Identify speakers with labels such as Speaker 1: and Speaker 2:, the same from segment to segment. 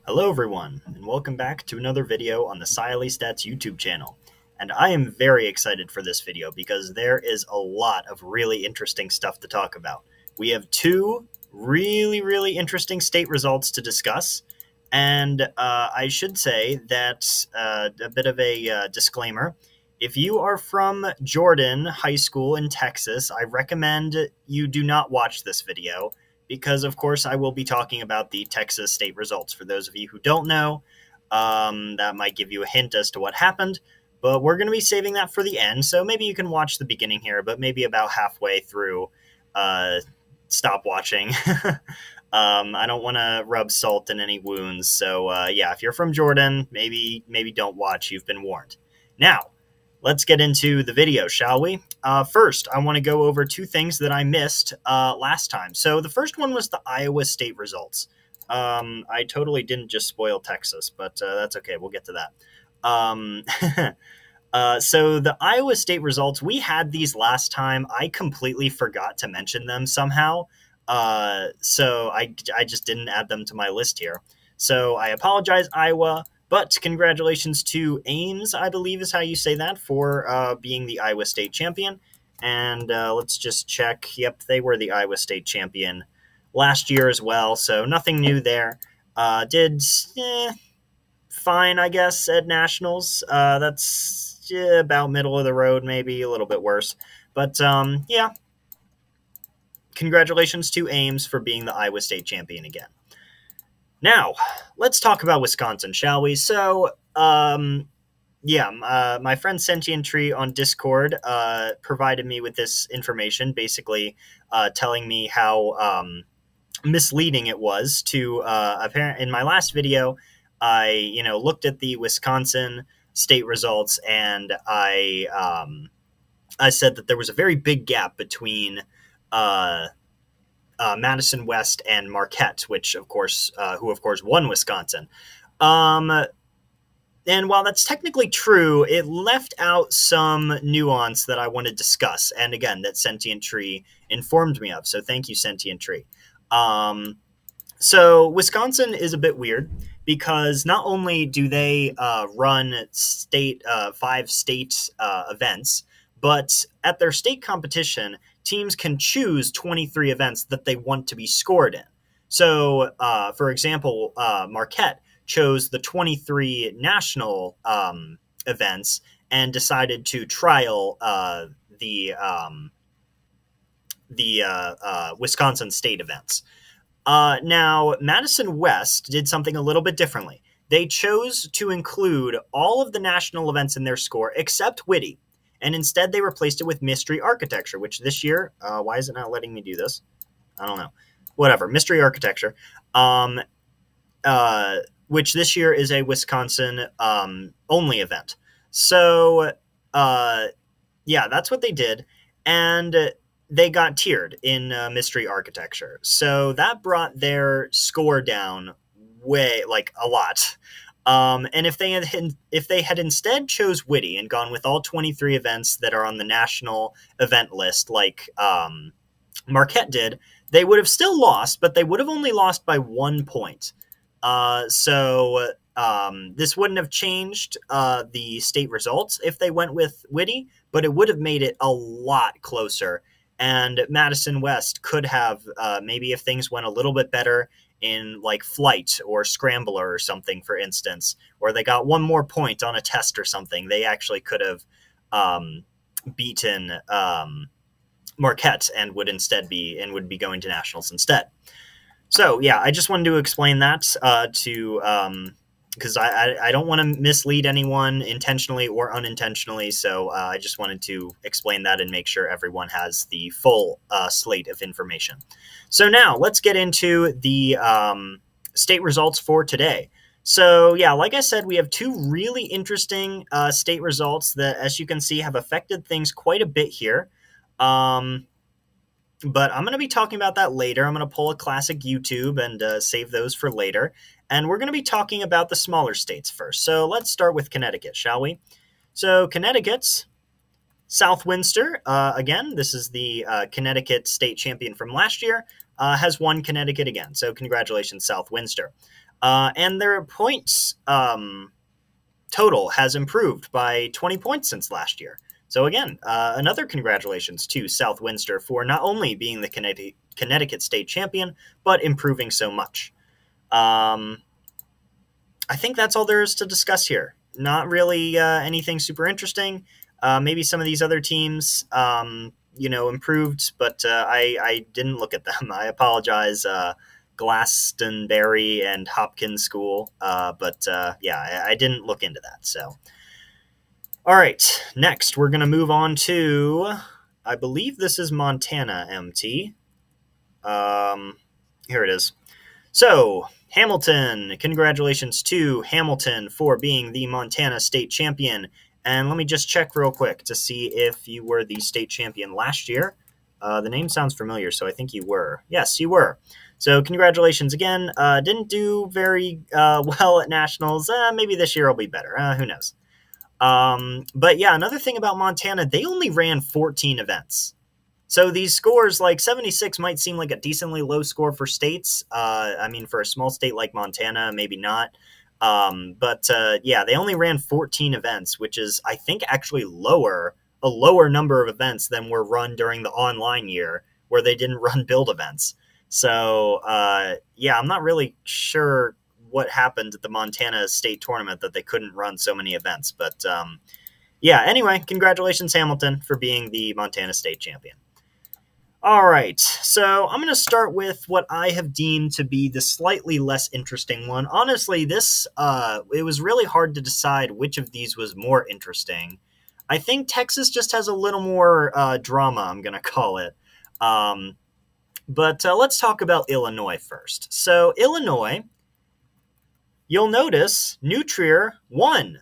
Speaker 1: Hello everyone, and welcome back to another video on the Stats YouTube channel. And I am very excited for this video because there is a lot of really interesting stuff to talk about. We have two really interesting state results to discuss, and I should say that a bit of a disclaimer. If you are from Jordan High School in Texas, I recommend you do not watch this video because, of course, I will be talking about the Texas state results. For those of you who don't know, that might give you a hint as to what happened, but we're going to be saving that for the end, so maybe you can watch the beginning here, but maybe about halfway through, stop watching. I don't want to rub salt in any wounds, so yeah, if you're from Jordan, maybe don't watch. You've been warned. Now, let's get into the video, shall we? First, I want to go over two things that I missed last time. So the first one was the Iowa state results. I totally didn't just spoil Texas, but that's okay. We'll get to that. So the Iowa state results, we had these last time. I completely forgot to mention them somehow. So I just didn't add them to my list here. So I apologize, Iowa. But congratulations to Ames, I believe is how you say that, for being the Iowa State champion. And let's just check. Yep, they were the Iowa State champion last year as well, so nothing new there. Did fine, I guess, at Nationals. That's about middle of the road, maybe a little bit worse. But yeah, congratulations to Ames for being the Iowa State champion again. Now, let's talk about Wisconsin, shall we? So, yeah, my friend Sentient Tree on Discord provided me with this information, basically telling me how misleading it was to in my last video. I looked at the Wisconsin state results, and I said that there was a very big gap between Madison West and Marquette, which of course won Wisconsin. And while that's technically true, it left out some nuance that I want to discuss. And again, that Sentient Tree informed me of. So thank you, Sentient Tree. So Wisconsin is a bit weird because not only do they run five state events, but at their state competition, teams can choose 23 events that they want to be scored in. So, for example, Marquette chose the 23 national events and decided to trial the Wisconsin state events. Now, Madison West did something a little bit differently. They chose to include all of the national events in their score except Witty. And instead, they replaced it with Mystery Architecture, which this year, why is it not letting me do this? I don't know. Whatever, Mystery Architecture, which this year is a Wisconsin only event. So, yeah, that's what they did. And they got tiered in Mystery Architecture. So that brought their score down a lot. And if they had instead chose Witty and gone with all 23 events that are on the national event list, like Marquette did, they would have still lost, but they would have only lost by 1 point. So this wouldn't have changed the state results if they went with Witty, but it would have made it a lot closer. And Madison West could have, maybe if things went a little bit better in like flight or scrambler or something, for instance, or they got 1 more point on a test or something, they actually could have beaten Marquette and would be going to nationals instead. So yeah, I just wanted to explain that because I don't want to mislead anyone intentionally or unintentionally. So I just wanted to explain that and make sure everyone has the full slate of information. So now let's get into the state results for today. So yeah, like I said, we have two really interesting state results that, as you can see, have affected things quite a bit here. But I'm going to be talking about that later. I'm going to pull a classic YouTube and save those for later. And we're going to be talking about the smaller states first. So let's start with Connecticut, shall we? So Connecticut's Southwinster, again, this is the Connecticut state champion from last year, has won Connecticut again. So congratulations, Southwinster. and their points total has improved by 20 points since last year. So again, another congratulations to Southwinster for not only being the Connecticut state champion, but improving so much. I think that's all there is to discuss here. Not really anything super interesting. Maybe some of these other teams, improved, but I didn't look at them. I apologize, Glastonbury and Hopkins School, but I didn't look into that. So, all right, next we're going to move on to, I believe this is Montana MT. Here it is. So, Hamilton, congratulations to Hamilton for being the Montana state champion. And let me just check real quick to see if you were the state champion last year. The name sounds familiar, so I think you were. Yes, you were. So congratulations again. Didn't do very well at Nationals. Maybe this year will be better. Who knows? But yeah, another thing about Montana, they only ran 14 events. So these scores, like 76 might seem like a decently low score for states. I mean, for a small state like Montana, maybe not. But they only ran 14 events, which is, I think, actually a lower number of events than were run during the online year where they didn't run build events. So, I'm not really sure what happened at the Montana state tournament that they couldn't run so many events. But anyway, congratulations, Hamilton, for being the Montana state champion. All right, so I'm going to start with what I have deemed to be the slightly less interesting one. Honestly, this it was really hard to decide which of these was more interesting. I think Texas just has a little more drama, I'm going to call it. But let's talk about Illinois first. So Illinois, you'll notice Nutrier won.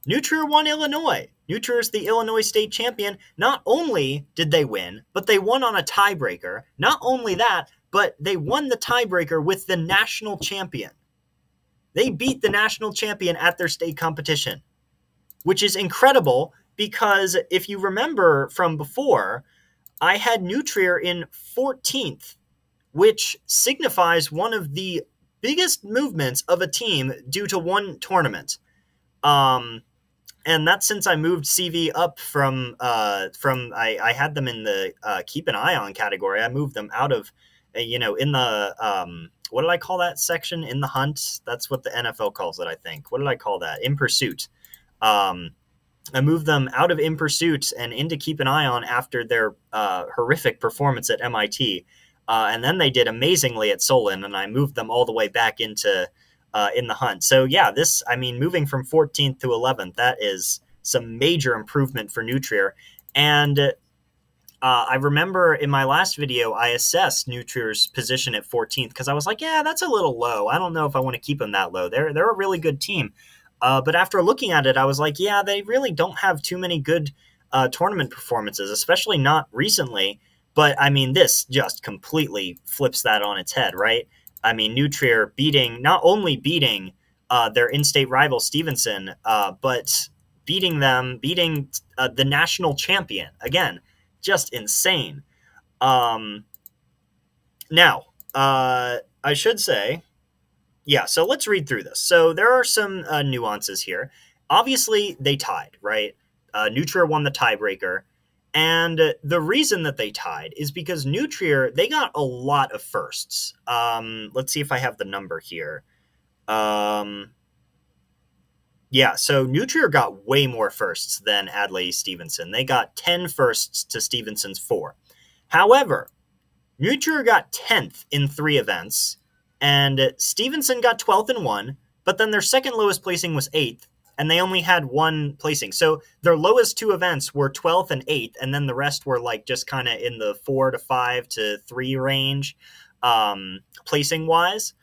Speaker 1: Nutrier won Illinois. Nutrier is the Illinois state champion. Not only did they win, but they won on a tiebreaker. Not only that, but they won the tiebreaker with the national champion. They beat the national champion at their state competition, which is incredible because if you remember from before, I had Nutrier in 14th, which signifies one of the biggest movements of a team due to one tournament. And that's since I moved CV up from I had them in the keep an eye on category. I moved them out of, in the, what did I call that section? In the hunt? That's what the NFL calls it, I think. What did I call that? In pursuit. I moved them out of In Pursuit and into Keep an Eye On after their horrific performance at MIT. And then they did amazingly at Solon, and I moved them all the way back into in the hunt. So yeah, moving from 14th to 11th, that is some major improvement for Nutrier. And I remember in my last video, I assessed Nutrier's position at 14th because I was like, yeah, that's a little low. I don't know if I want to keep them that low. They're a really good team. But after looking at it, I was like, yeah, they really don't have too many good tournament performances, especially not recently. But, this just completely flips that on its head, right? Nutrier not only beating their in-state rival Stevenson, but beating the national champion. Again, just insane. Now, I should say, yeah, so let's read through this. So there are some nuances here. Obviously, they tied, right? Nutrier won the tiebreaker. And the reason that they tied is because Nutrier, they got a lot of firsts. Let's see if I have the number here. So Nutrier got way more firsts than Adlai Stevenson. They got 10 firsts to Stevenson's 4. However, Nutrier got 10th in 3 events, and Stevenson got 12th in 1, but then their second lowest placing was 8th, and they only had 1 placing. So their lowest 2 events were 12th and 8th, and then the rest were like just kind of in the 4 to 5 to 3 range placing-wise.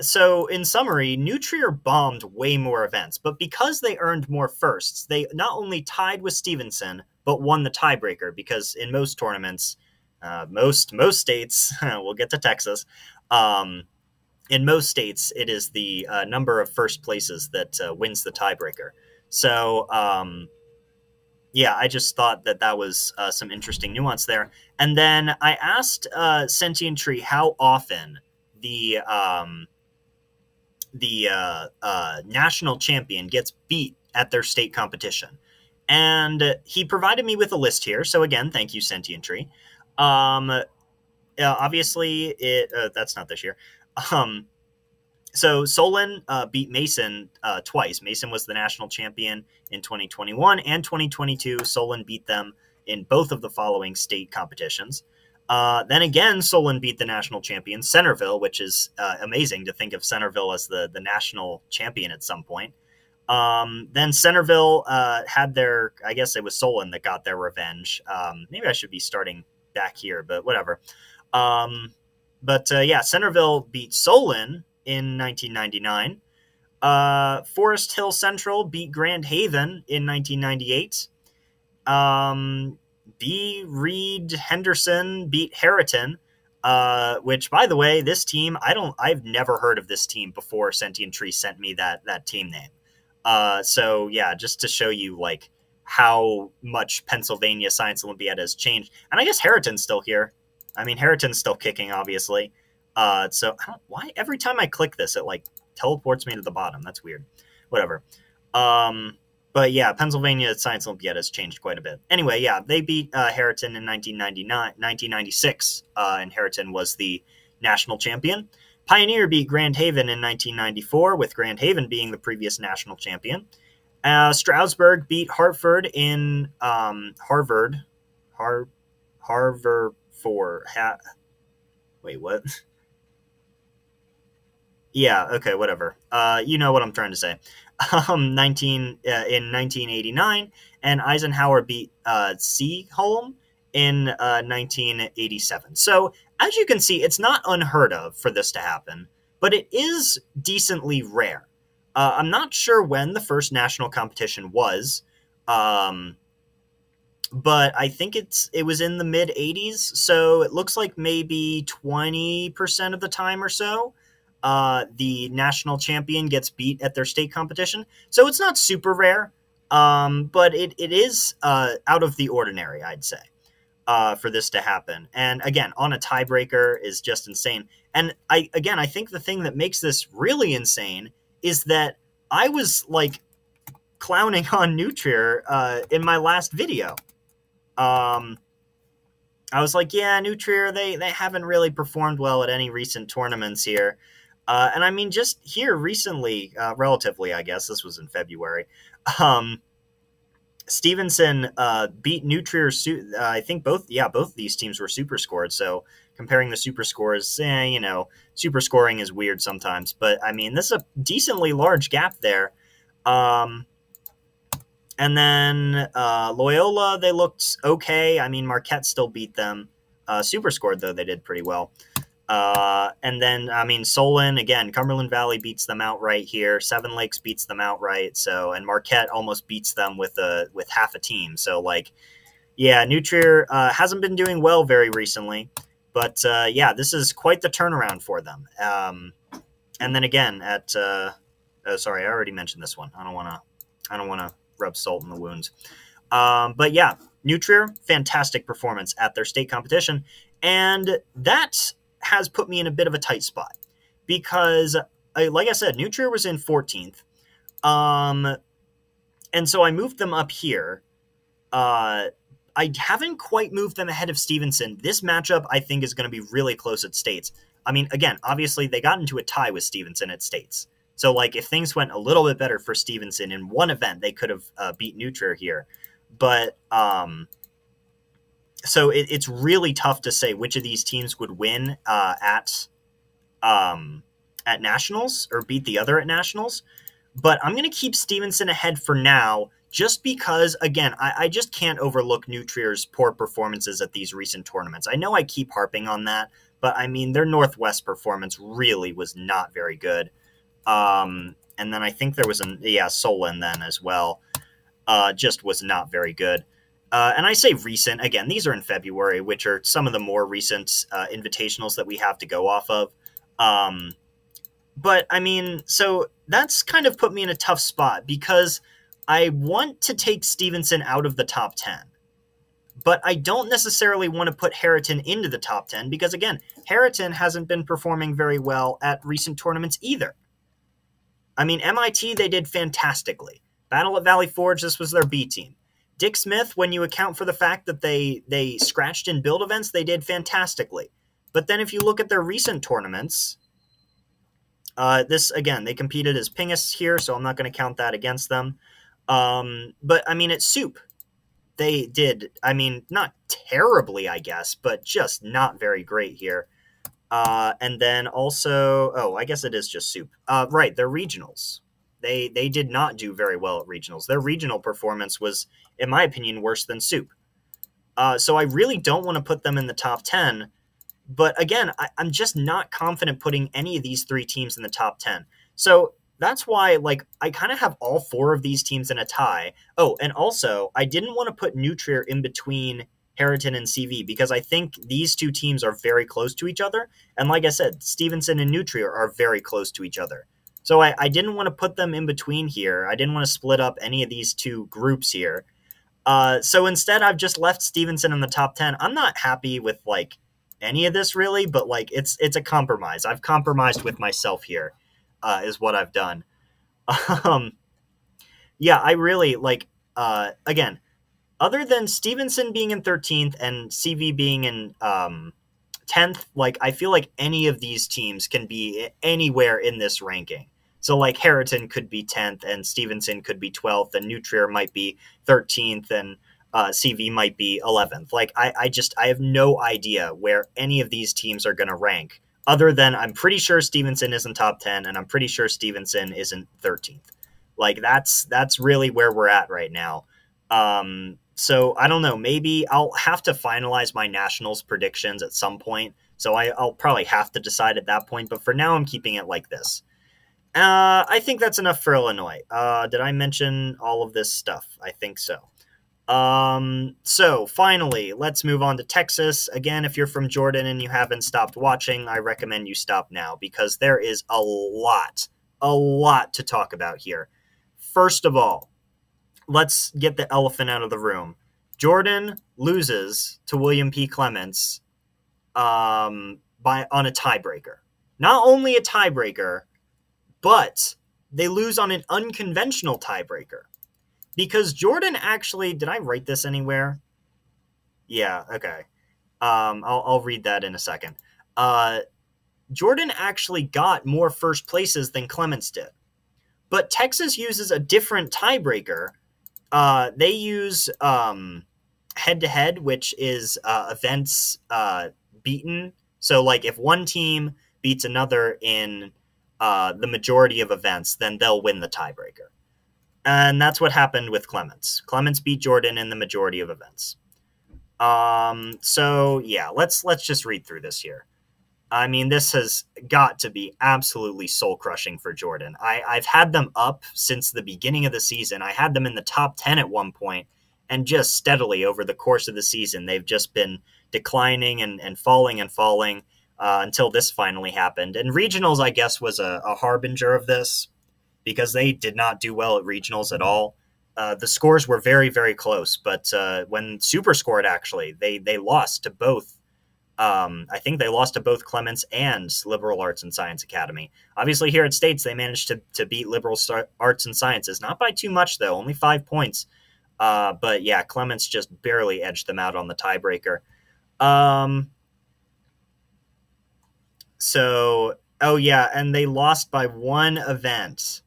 Speaker 1: So in summary, Nutrier bombed way more events, but because they earned more firsts, they not only tied with Stevenson, but won the tiebreaker, because in most tournaments, most states, we'll get to Texas, in most states, it is the number of first places that wins the tiebreaker. So, I just thought that was some interesting nuance there. And then I asked Sentient Tree how often the national champion gets beat at their state competition. And he provided me with a list here. So again, thank you, Sentient Tree. Obviously, that's not this year. So Solon beat Mason twice. Mason was the national champion in 2021 and 2022. Solon beat them in both of the following state competitions. Then again, Solon beat the national champion, Centerville, which is amazing to think of Centerville as the national champion at some point. Then Centerville had their, I guess it was Solon that got their revenge. Maybe I should be starting back here, but whatever. Yeah, Centerville beat Solon in 1999. Forest Hill Central beat Grand Haven in 1998. B. Reed Henderson beat Harriton, which, by the way, this team, I've never heard of this team before Sentient Tree sent me that team name. So yeah, just to show you like how much Pennsylvania Science Olympiad has changed. And I guess Harriton's still here. I mean, Harriton's still kicking, obviously. So why every time I click this, it like teleports me to the bottom. That's weird. Whatever. But yeah, Pennsylvania Science Olympiad has changed quite a bit. Anyway, yeah, they beat Harriton in 1996, and Harriton was the national champion. Pioneer beat Grand Haven in 1994, with Grand Haven being the previous national champion. Stroudsburg beat Hartford in Harvard 4. Wait, what? Yeah, okay, whatever. You know what I'm trying to say. In 1989, and Eisenhower beat Seaholm in 1987. So, as you can see, it's not unheard of for this to happen, but it is decently rare. I'm not sure when the first national competition was, but I think it was in the mid-'80s, so it looks like maybe 20% of the time or so, the national champion gets beat at their state competition. So it's not super rare, but it is out of the ordinary, I'd say, for this to happen. And again, on a tiebreaker is just insane. And I think the thing that makes this really insane is that I was like clowning on Nutrier in my last video. I was like, yeah, Nutrier, they haven't really performed well at any recent tournaments here. And I mean, just here recently, relatively, I guess, this was in February, Stevenson beat Nutrier. I think both of these teams were super scored. So comparing the super scores, super scoring is weird sometimes. But I mean, this is a decently large gap there. And then Loyola, they looked okay. I mean, Marquette still beat them. Super scored, though, they did pretty well. And then, I mean, Solon, again, Cumberland Valley beats them outright here. Seven Lakes beats them outright. So, and Marquette almost beats them with half a team. So, like, yeah, Nutrier hasn't been doing well very recently. But, yeah, this is quite the turnaround for them. And then again at, oh, sorry, I already mentioned this one. I don't want to rub salt in the wounds. But yeah, Nutrier, fantastic performance at their state competition. And that has put me in a bit of a tight spot because, like I said, Nutrier was in 14th. And so I moved them up here. I haven't quite moved them ahead of Stevenson. This matchup, I think, is going to be really close at states. I mean, again, obviously, they got into a tie with Stevenson at states. So, like, if things went a little bit better for Stevenson in one event, they could have beat Nutrier here. But, so it's really tough to say which of these teams would win at nationals or beat the other at nationals. But I'm going to keep Stevenson ahead for now, just because, again, I just can't overlook Nutrier's poor performances at these recent tournaments. I know I keep harping on that, but I mean, their Northwest performance really was not very good. And then I think there was Solon then as well. Just was not very good. And I say recent, again, these are in February, which are some of the more recent invitationals that we have to go off of. But I mean, so that's kind of put me in a tough spot because I want to take Stevenson out of the top 10. But I don't necessarily want to put Harriton into the top 10 because, again, Harriton hasn't been performing very well at recent tournaments either. I mean, MIT, they did fantastically. Battle at Valley Forge, this was their B team. Dick Smith, when you account for the fact that they scratched in build events, they did fantastically. But then if you look at their recent tournaments, this, again, they competed as Pingus here, so I'm not going to count that against them. But, I mean, it's Soup. They did, I mean, not terribly, I guess, but just not very great here. And then also, oh, I guess it is just Soup. Right, their regionals. They did not do very well at regionals. Their regional performance was, in my opinion, worse than Soup. So I really don't want to put them in the top 10. But again, I'm just not confident putting any of these three teams in the top 10. So that's why, like, I kind of have all four of these teams in a tie. Oh, and also, I didn't want to put Nutrier in between Harriton and CV because I think these two teams are very close to each other. And like I said, Stevenson and Nutrier are very close to each other. So I didn't want to put them in between here. I didn't want to split up any of these two groups here. So instead, I've just left Stevenson in the top 10. I'm not happy with, like, any of this really, but like it's a compromise. I've compromised with myself here, is what I've done. Yeah, I really like, again, other than Stevenson being in 13th and CV being in 10th, like I feel like any of these teams can be anywhere in this ranking. So like Harriton could be 10th and Stevenson could be 12th and Nutrier might be 13th and CV might be 11th. Like, I have no idea where any of these teams are going to rank, other than I'm pretty sure Stevenson isn't top 10, and I'm pretty sure Stevenson isn't 13th. Like, that's really where we're at right now. So, I don't know. Maybe I'll have to finalize my Nationals predictions at some point, so I'll probably have to decide at that point, but for now, I'm keeping it like this. I think that's enough for Illinois. Did I mention all of this stuff? I think so. So finally, let's move on to Texas. Again, if you're from Jordan and you haven't stopped watching, I recommend you stop now because there is a lot to talk about here. First of all, let's get the elephant out of the room. Jordan loses to William P. Clements on a tiebreaker. Not only a tiebreaker, but they lose on an unconventional tiebreaker. Because Jordan actually, did I write this anywhere? Yeah, okay. I'll read that in a second. Jordan actually got more first places than Clements did. But Texas uses a different tiebreaker. They use head-to-head, which is events beaten. So, like, if one team beats another in the majority of events, then they'll win the tiebreaker. And that's what happened with Clements. Clements beat Jordan in the majority of events. So yeah, let's just read through this here. I mean, this has got to be absolutely soul-crushing for Jordan. I've had them up since the beginning of the season. I had them in the top 10 at one point, and just steadily over the course of the season, they've just been declining and falling until this finally happened. And regionals, I guess, was a harbinger of this, because they did not do well at regionals at all. The scores were very, very close, but when Super scored, actually, they lost to both. I think they lost to both Clements and Liberal Arts and Science Academy. Obviously, here at States, they managed to beat Liberal Arts and Sciences. Not by too much, though, only 5 points. But yeah, Clements just barely edged them out on the tiebreaker. So, oh yeah, and they lost by one event.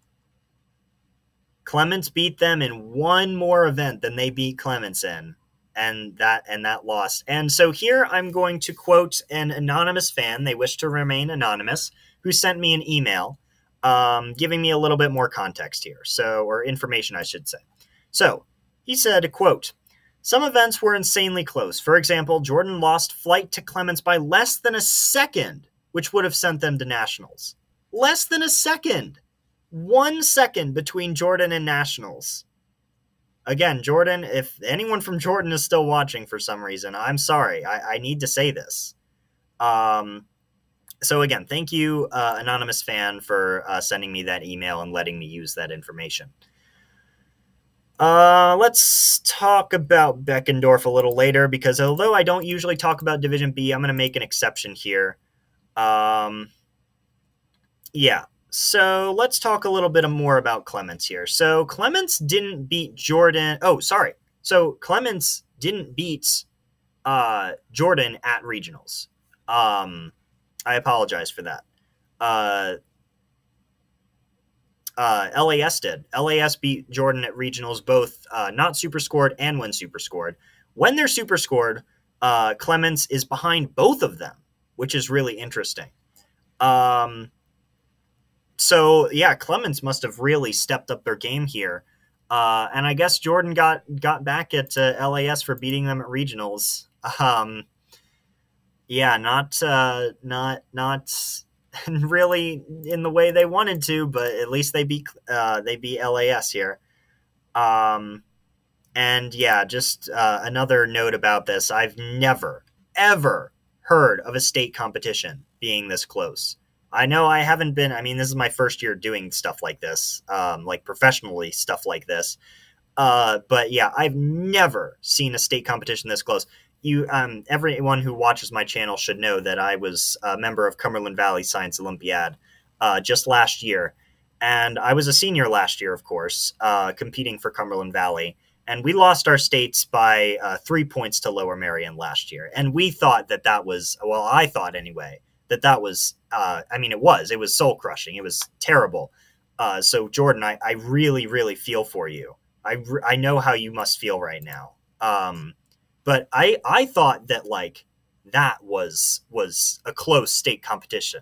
Speaker 1: Clements beat them in one more event than they beat Clements in, and that lost. And so here I'm going to quote an anonymous fan, they wish to remain anonymous, who sent me an email giving me a little bit more context here, or information, I should say. So he said, quote, "Some events were insanely close. For example, Jordan lost flight to Clements by less than a second, which would have sent them to nationals. Less than a second. 1 second between Jordan and nationals." Again, Jordan, if anyone from Jordan is still watching for some reason, I'm sorry. I need to say this. So again, thank you, anonymous fan, for sending me that email and letting me use that information. Let's talk about Beckendorf a little later, because although I don't usually talk about Division B, I'm going to make an exception here. Yeah. So let's talk a little bit more about Clements here. So Clements didn't beat Jordan. Oh, sorry. So Clements didn't beat Jordan at regionals. I apologize for that. Uh, LAS did. LAS beat Jordan at regionals, both not super scored and when super scored. When they're super scored, Clements is behind both of them, which is really interesting. So yeah, Clements must have really stepped up their game here. And I guess Jordan got back at LAS for beating them at regionals. Yeah, not really in the way they wanted to, but at least they beat LAS here. And yeah, just another note about this: I've never ever heard of a state competition being this close. I know I haven't been. I mean, this is my first year doing stuff like this, like professionally stuff like this. But yeah, I've never seen a state competition this close. Everyone who watches my channel should know that I was a member of Cumberland Valley Science Olympiad just last year, and I was a senior last year, of course, competing for Cumberland Valley, and we lost our states by 3 points to Lower Merion last year, and we thought that was, well, I thought anyway, that was, I mean, it was soul crushing, it was terrible. So Jordan, I really, really feel for you. I know how you must feel right now. But I thought that like that was a close state competition,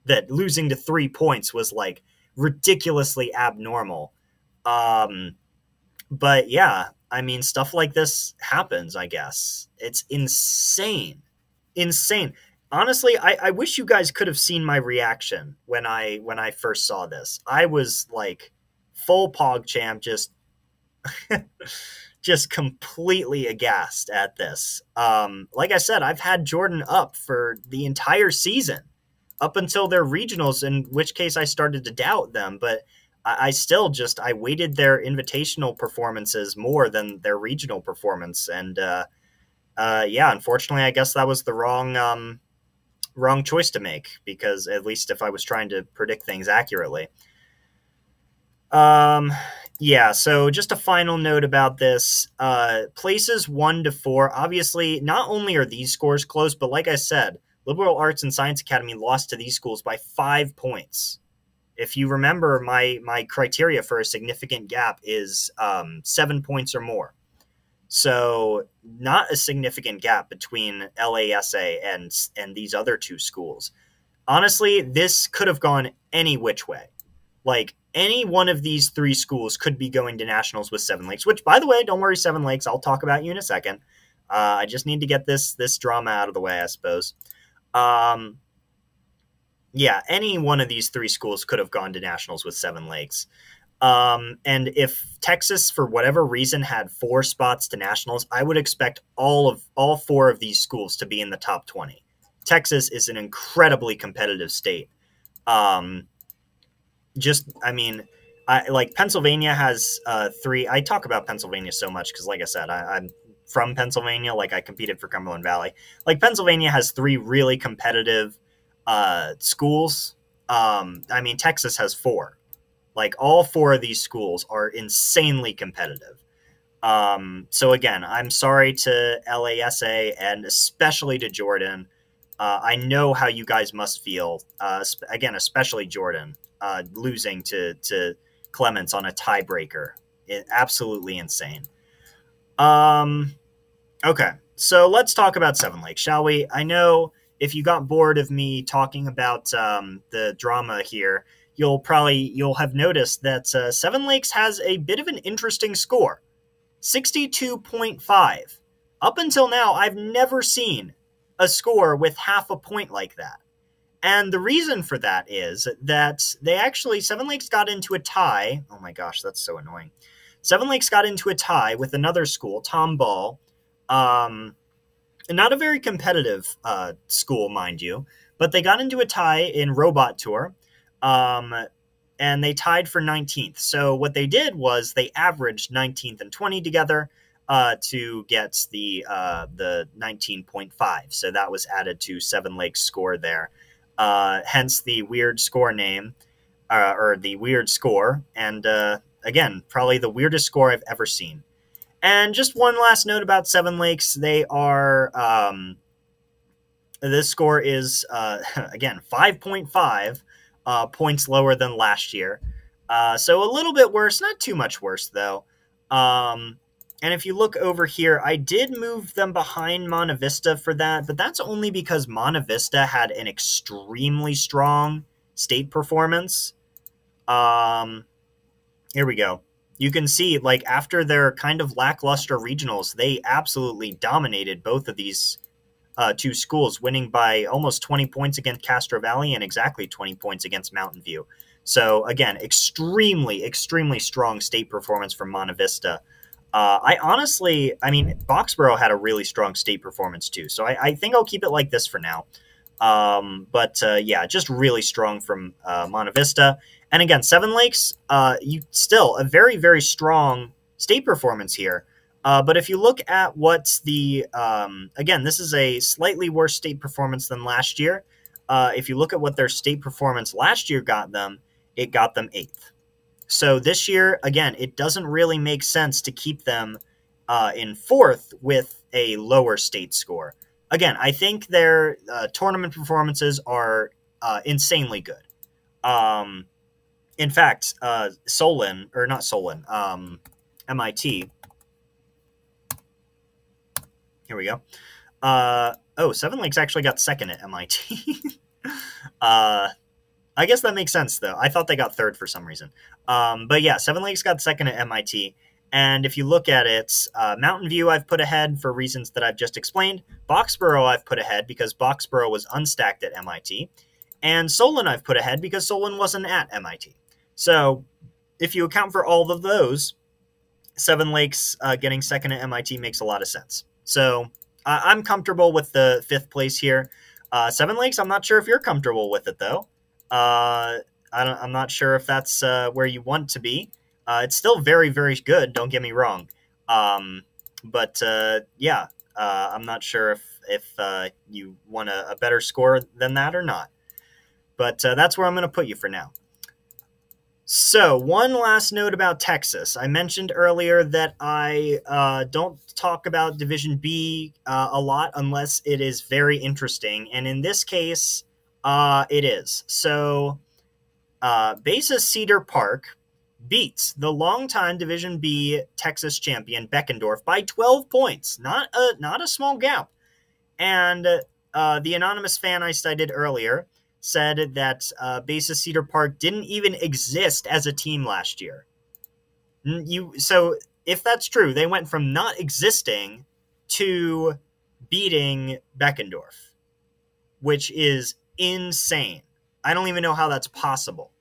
Speaker 1: that losing to 3 points was like ridiculously abnormal. But yeah, I mean, stuff like this happens, I guess. It's insane. Insane. Honestly, I wish you guys could have seen my reaction when I first saw this. I was like full PogChamp, just completely aghast at this. Like I said, I've had Jordan up for the entire season, up until their regionals, in which case I started to doubt them. But I still I weighted their invitational performances more than their regional performance. And yeah, unfortunately, I guess that was the wrong choice to make, because at least if I was trying to predict things accurately. Yeah, so just a final note about this. Places 1 to 4, obviously, not only are these scores close, but like I said, Liberal Arts and Science Academy lost to these schools by 5 points. If you remember, my criteria for a significant gap is 7 points or more. So not a significant gap between LASA and these other two schools. Honestly, this could have gone any which way. Like, any one of these 3 schools could be going to nationals with Seven Lakes, which, by the way, don't worry, Seven Lakes, I'll talk about you in a second. I just need to get this drama out of the way, I suppose. Yeah, any one of these 3 schools could have gone to nationals with Seven Lakes. And if Texas, for whatever reason, had 4 spots to nationals, I would expect all 4 of these schools to be in the top 20. Texas is an incredibly competitive state. I mean, like Pennsylvania has 3. I talk about Pennsylvania so much because, like I said, I'm from Pennsylvania. Like, I competed for Cumberland Valley. Like, Pennsylvania has 3 really competitive schools. I mean, Texas has 4. Like, all 4 of these schools are insanely competitive. So again, I'm sorry to LASA and especially to Jordan. I know how you guys must feel. Again, especially Jordan, losing to Clements on a tiebreaker. Absolutely insane. Okay, so let's talk about Seven Lakes, shall we? I know if you got bored of me talking about the drama here, you'll have noticed that Seven Lakes has a bit of an interesting score, 62.5. Up until now, I've never seen a score with half a point like that. And the reason for that is that Seven Lakes got into a tie. Oh my gosh, that's so annoying. Seven Lakes got into a tie with another school, Tom Ball. Not a very competitive school, mind you, but they got into a tie in Robot Tour. And they tied for 19th. So what they did was they averaged 19th and 20 together to get the 19.5. So that was added to Seven Lakes' score there. Hence the weird score name. or the weird score. And again, probably the weirdest score I've ever seen. And just one last note about Seven Lakes. They are, this score is, again, 5.5 points lower than last year. So a little bit worse, not too much worse, though. And if you look over here, I did move them behind Monte Vista for that, but that's only because Monte Vista had an extremely strong state performance. Here we go. You can see, like, after their kind of lackluster regionals, they absolutely dominated both of these two schools, winning by almost 20 points against Castro Valley and exactly 20 points against Mountain View. So, again, extremely, extremely strong state performance from Monte Vista. I mean, Boxborough had a really strong state performance too, so I think I'll keep it like this for now. Yeah, just really strong from Monte Vista. And again, Seven Lakes, you still a very, very strong state performance here. But if you look at what's the, again, this is a slightly worse state performance than last year. If you look at what their state performance last year got them, it got them 8th. So this year, again, it doesn't really make sense to keep them in 4th with a lower state score. Again, I think their tournament performances are insanely good. In fact, MIT. Here we go. Seven Lakes actually got 2nd at MIT. I guess that makes sense, though. I thought they got 3rd for some reason. But yeah, Seven Lakes got 2nd at MIT. And if you look at it, Mountain View I've put ahead for reasons that I've just explained. Boxborough I've put ahead because Boxborough was unstacked at MIT. And Solon I've put ahead because Solon wasn't at MIT. So if you account for all of those, Seven Lakes getting 2nd at MIT makes a lot of sense. So I'm comfortable with the 5th place here. Seven Lakes, I'm not sure if you're comfortable with it, though. I'm not sure if that's where you want to be. It's still very, very good. Don't get me wrong. Yeah, I'm not sure if you want a better score than that or not. But that's where I'm going to put you for now. So one last note about Texas. I mentioned earlier that I don't talk about Division B a lot unless it is very interesting. And in this case, it is. So Basis Cedar Park beats the longtime Division B Texas champion Beckendorf by 12 points. Not a small gap. And the anonymous fan I cited earlier said that Basis Cedar Park didn't even exist as a team last year. So if that's true, they went from not existing to beating Beckendorf, which is insane. I don't even know how that's possible.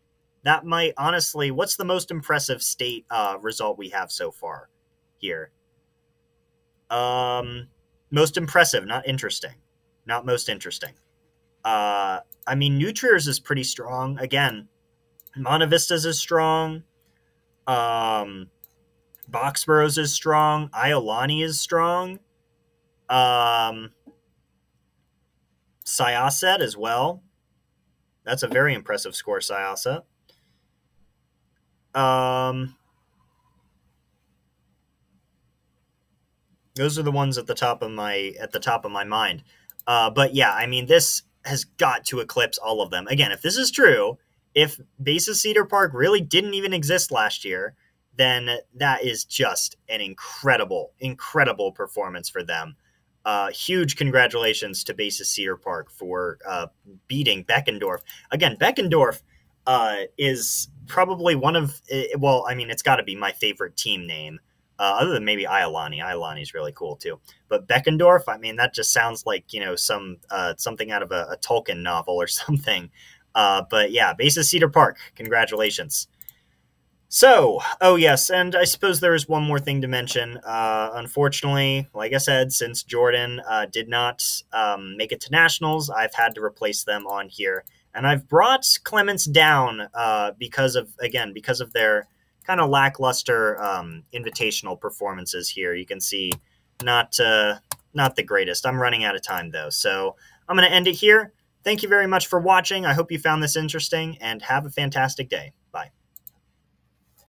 Speaker 1: That might, honestly, what's the most impressive state result we have so far here? Most impressive, not interesting. Not most interesting. I mean, New Trier's is pretty strong. Again, Monte Vista's is strong. Boxborough's is strong. Iolani is strong. Syosset as well. That's a very impressive score, Syosset. Those are the ones at the top of my mind. But yeah, I mean, this has got to eclipse all of them. Again, if this is true, if Basis Cedar Park really didn't even exist last year, then that is just an incredible, incredible performance for them. Huge congratulations to Basis Cedar Park for beating Beckendorf. Again, Beckendorf is probably one of, well, I mean, it's got to be my favorite team name. Other than maybe Iolani. Iolani's really cool too. But Beckendorf, I mean, that just sounds like, you know, something out of a Tolkien novel or something. But yeah, Basis Cedar Park, congratulations. So, oh yes, and I suppose there is one more thing to mention. Unfortunately, like I said, since Jordan did not make it to Nationals, I've had to replace them on here. And I've brought Clements down because of their kind of lackluster invitational performances here. You can see not the greatest. I'm running out of time, though. So I'm going to end it here. Thank you very much for watching. I hope you found this interesting, and have a fantastic day.